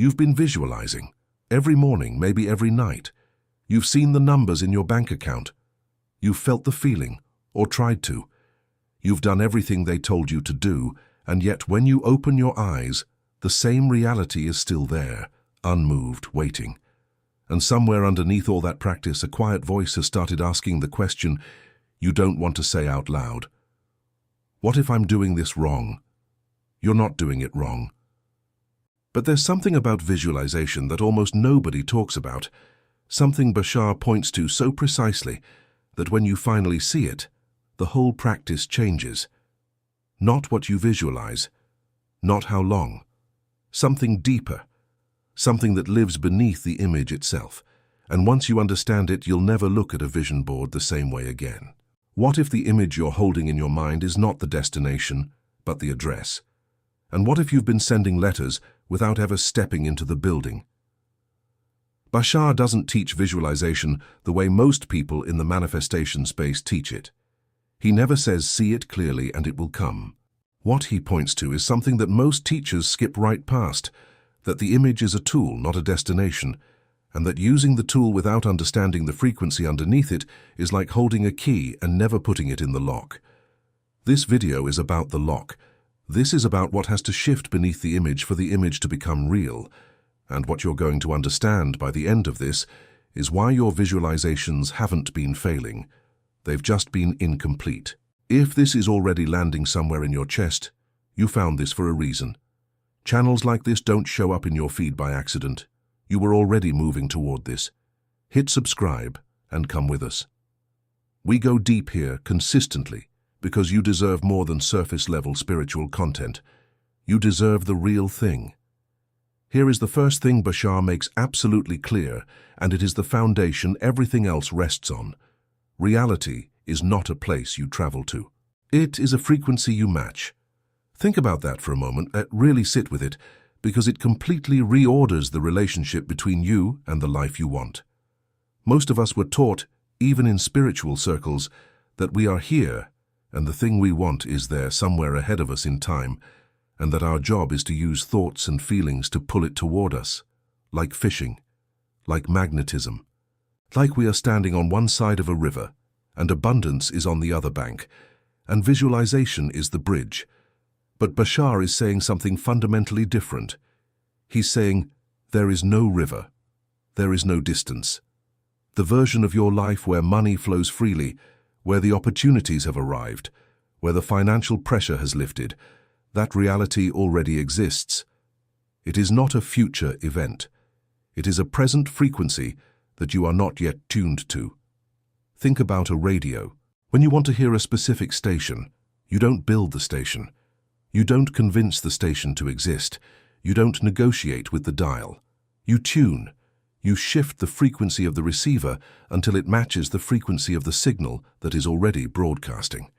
You've been visualizing. Every morning, maybe every night. You've seen the numbers in your bank account. You've felt the feeling, or tried to. You've done everything they told you to do, and yet when you open your eyes, the same reality is still there, unmoved, waiting. And somewhere underneath all that practice, a quiet voice has started asking the question you don't want to say out loud. What if I'm doing this wrong? You're not doing it wrong. But there's something about visualization that almost nobody talks about, something Bashar points to so precisely that when you finally see it, the whole practice changes. Not what you visualize, not how long, something deeper, something that lives beneath the image itself. And once you understand it, you'll never look at a vision board the same way again. What if the image you're holding in your mind is not the destination, but the address? And what if you've been sending letters without ever stepping into the building? Bashar doesn't teach visualization the way most people in the manifestation space teach it. He never says, see it clearly and it will come. What he points to is something that most teachers skip right past, that the image is a tool, not a destination, and that using the tool without understanding the frequency underneath it is like holding a key and never putting it in the lock. This video is about the lock. This is about what has to shift beneath the image for the image to become real. And what you're going to understand by the end of this is why your visualizations haven't been failing. They've just been incomplete. If this is already landing somewhere in your chest, you found this for a reason. Channels like this don't show up in your feed by accident. You were already moving toward this. Hit subscribe and come with us. We go deep here consistently because you deserve more than surface-level spiritual content. You deserve the real thing. Here is the first thing Bashar makes absolutely clear, and it is the foundation everything else rests on. Reality is not a place you travel to. It is a frequency you match. Think about that for a moment, really sit with it, because it completely reorders the relationship between you and the life you want. Most of us were taught, even in spiritual circles, that we are here and the thing we want is there somewhere ahead of us in time, and that our job is to use thoughts and feelings to pull it toward us, like fishing, like magnetism, like we are standing on one side of a river and abundance is on the other bank, and visualization is the bridge. But Bashar is saying something fundamentally different. He's saying, there is no river, there is no distance. The version of your life where money flows freely, where the opportunities have arrived, where the financial pressure has lifted, that reality already exists. It is not a future event. It is a present frequency that you are not yet tuned to. Think about a radio. When you want to hear a specific station, you don't build the station. You don't convince the station to exist. You don't negotiate with the dial. You tune. You shift the frequency of the receiver until it matches the frequency of the signal that is already broadcasting.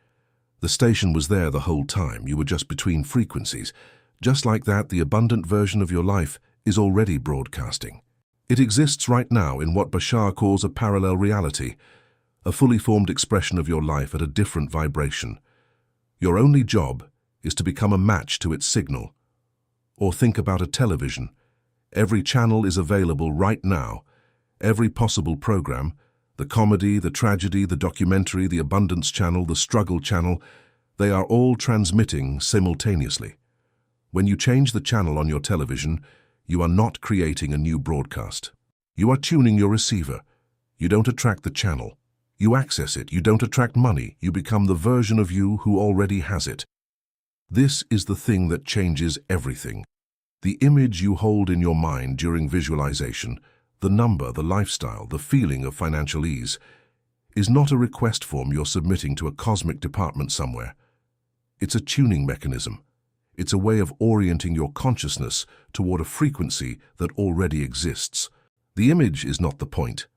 The station was there the whole time. You were just between frequencies. Just like that, the abundant version of your life is already broadcasting. It exists right now in what Bashar calls a parallel reality, a fully formed expression of your life at a different vibration. Your only job is to become a match to its signal. Or think about a television. Every channel is available right now. Every possible program, the comedy, the tragedy, the documentary, the abundance channel, the struggle channel, they are all transmitting simultaneously. When you change the channel on your television, you are not creating a new broadcast. You are tuning your receiver. You don't attract the channel. You access it. You don't attract money. You become the version of you who already has it. This is the thing that changes everything. The image you hold in your mind during visualization, the number, the lifestyle, the feeling of financial ease, is not a request form you're submitting to a cosmic department somewhere. It's a tuning mechanism. It's a way of orienting your consciousness toward a frequency that already exists. The image is not the point.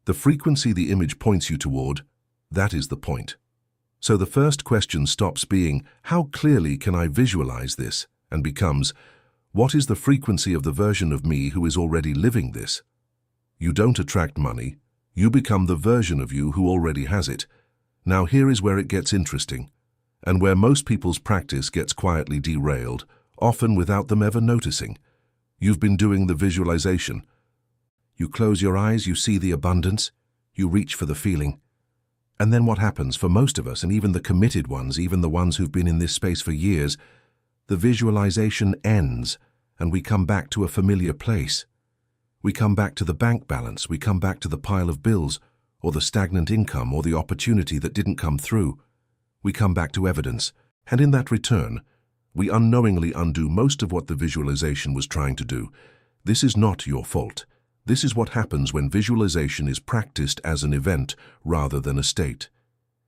The frequency the image points you toward, that is the point. So the first question stops being, how clearly can I visualize this? And becomes, what is the frequency of the version of me who is already living this? You don't attract money. You become the version of you who already has it. Now here is where it gets interesting, and where most people's practice gets quietly derailed, often without them ever noticing. You've been doing the visualization. You close your eyes, you see the abundance, you reach for the feeling. And then what happens for most of us, and even the committed ones, even the ones who've been in this space for years, the visualization ends and we come back to a familiar place. We come back to the bank balance, we come back to the pile of bills, or the stagnant income, or the opportunity that didn't come through. We come back to evidence, and in that return, we unknowingly undo most of what the visualization was trying to do. This is not your fault. This is what happens when visualization is practiced as an event rather than a state.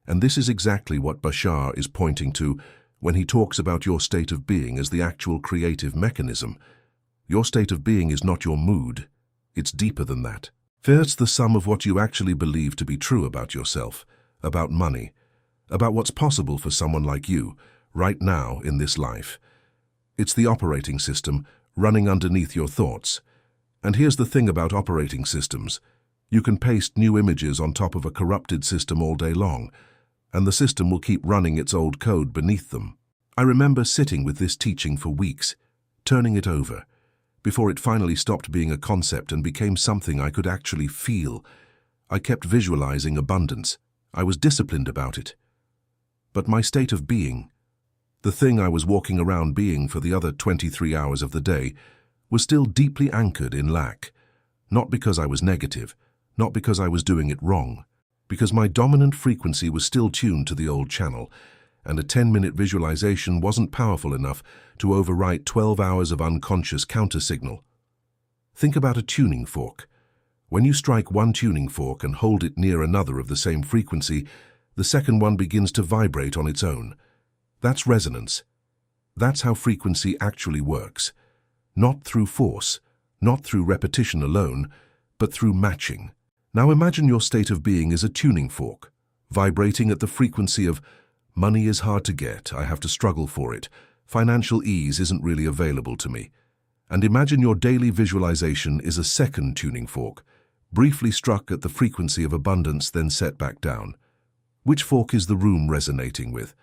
And this is exactly what Bashar is pointing to when he talks about your state of being as the actual creative mechanism. Your state of being is not your mood. It's deeper than that. It's the sum of what you actually believe to be true about yourself, about money, about what's possible for someone like you, right now in this life. It's the operating system running underneath your thoughts. And here's the thing about operating systems. You can paste new images on top of a corrupted system all day long, and the system will keep running its old code beneath them. I remember sitting with this teaching for weeks, turning it over, before it finally stopped being a concept and became something I could actually feel. I kept visualizing abundance. I was disciplined about it. But my state of being, the thing I was walking around being for the other 23 hours of the day, was still deeply anchored in lack. Not because I was negative, not because I was doing it wrong, because my dominant frequency was still tuned to the old channel, and a 10-minute visualization wasn't powerful enough to overwrite 12 hours of unconscious countersignal. Think about a tuning fork. When you strike one tuning fork and hold it near another of the same frequency, the second one begins to vibrate on its own. That's resonance. That's how frequency actually works. Not through force, not through repetition alone, but through matching. Now imagine your state of being is a tuning fork, vibrating at the frequency of money is hard to get, I have to struggle for it, financial ease isn't really available to me. And imagine your daily visualization is a second tuning fork, briefly struck at the frequency of abundance then set back down. Which fork is the room resonating with?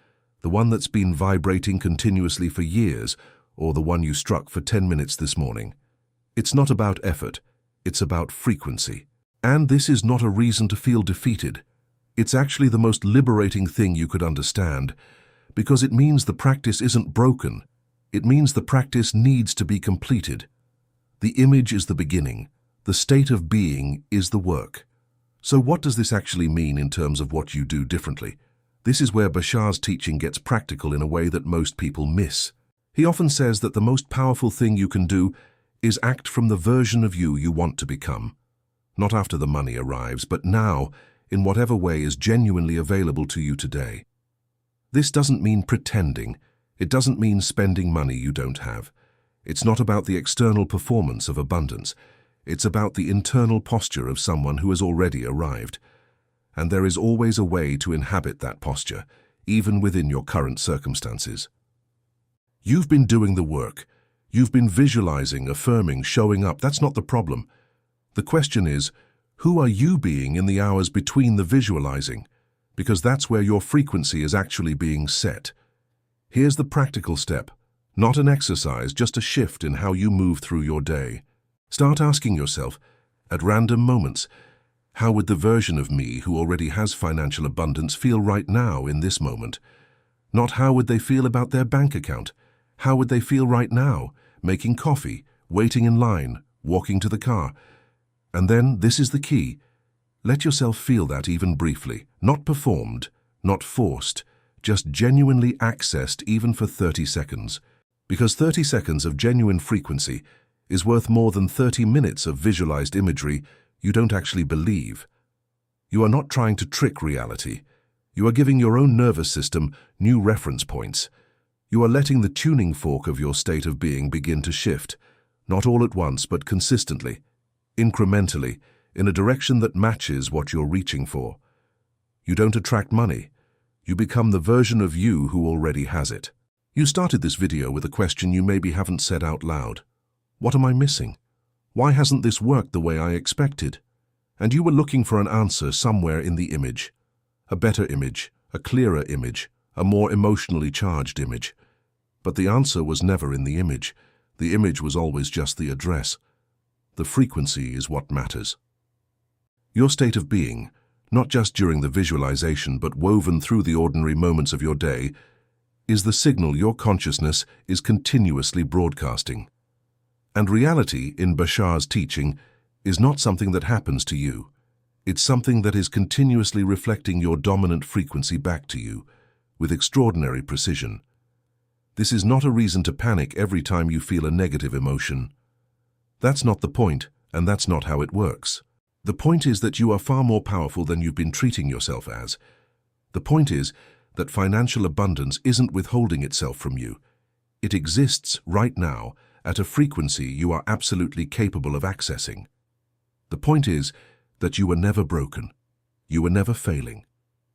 The one that's been vibrating continuously for years, or the one you struck for 10 minutes this morning? It's not about effort, it's about frequency. And this is not a reason to feel defeated. It's actually the most liberating thing you could understand, because it means the practice isn't broken. It means the practice needs to be completed. The image is the beginning. The state of being is the work. So what does this actually mean in terms of what you do differently? This is where Bashar's teaching gets practical in a way that most people miss. He often says that the most powerful thing you can do is act from the version of you want to become. Not after the money arrives, but now, in whatever way is genuinely available to you today. This doesn't mean pretending. It doesn't mean spending money you don't have. It's not about the external performance of abundance. It's about the internal posture of someone who has already arrived. And there is always a way to inhabit that posture, even within your current circumstances. You've been doing the work. You've been visualizing, affirming, showing up. That's not the problem. The question is, who are you being in the hours between the visualizing? Because that's where your frequency is actually being set. Here's the practical step. Not an exercise, just a shift in how you move through your day. Start asking yourself, at random moments, how would the version of me who already has financial abundance feel right now in this moment? Not how would they feel about their bank account. How would they feel right now, making coffee, waiting in line, walking to the car? And then, this is the key, let yourself feel that even briefly, not performed, not forced, just genuinely accessed even for 30 seconds. Because 30 seconds of genuine frequency is worth more than 30 minutes of visualized imagery you don't actually believe. You are not trying to trick reality. You are giving your own nervous system new reference points. You are letting the tuning fork of your state of being begin to shift, not all at once but consistently, incrementally, in a direction that matches what you're reaching for. You don't attract money. You become the version of you who already has it. You started this video with a question you maybe haven't said out loud. What am I missing? Why hasn't this worked the way I expected? And you were looking for an answer somewhere in the image. A better image, a clearer image, a more emotionally charged image. But the answer was never in the image. The image was always just the address. The frequency is what matters. Your state of being, not just during the visualization but woven through the ordinary moments of your day, is the signal your consciousness is continuously broadcasting. And reality, in Bashar's teaching, is not something that happens to you. It's something that is continuously reflecting your dominant frequency back to you, with extraordinary precision. This is not a reason to panic every time you feel a negative emotion. That's not the point, and that's not how it works. The point is that you are far more powerful than you've been treating yourself as. The point is that financial abundance isn't withholding itself from you. It exists right now at a frequency you are absolutely capable of accessing. The point is that you were never broken. You were never failing.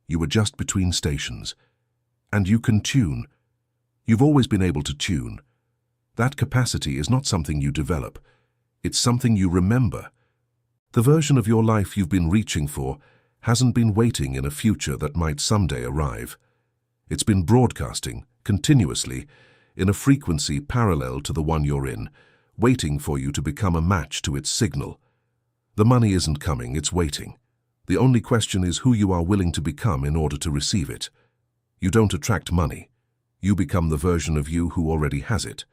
You were just between stations. And you can tune. You've always been able to tune. That capacity is not something you develop. It's something you remember. The version of your life you've been reaching for hasn't been waiting in a future that might someday arrive. It's been broadcasting, continuously, in a frequency parallel to the one you're in, waiting for you to become a match to its signal. The money isn't coming, it's waiting. The only question is who you are willing to become in order to receive it. You don't attract money. You become the version of you who already has it.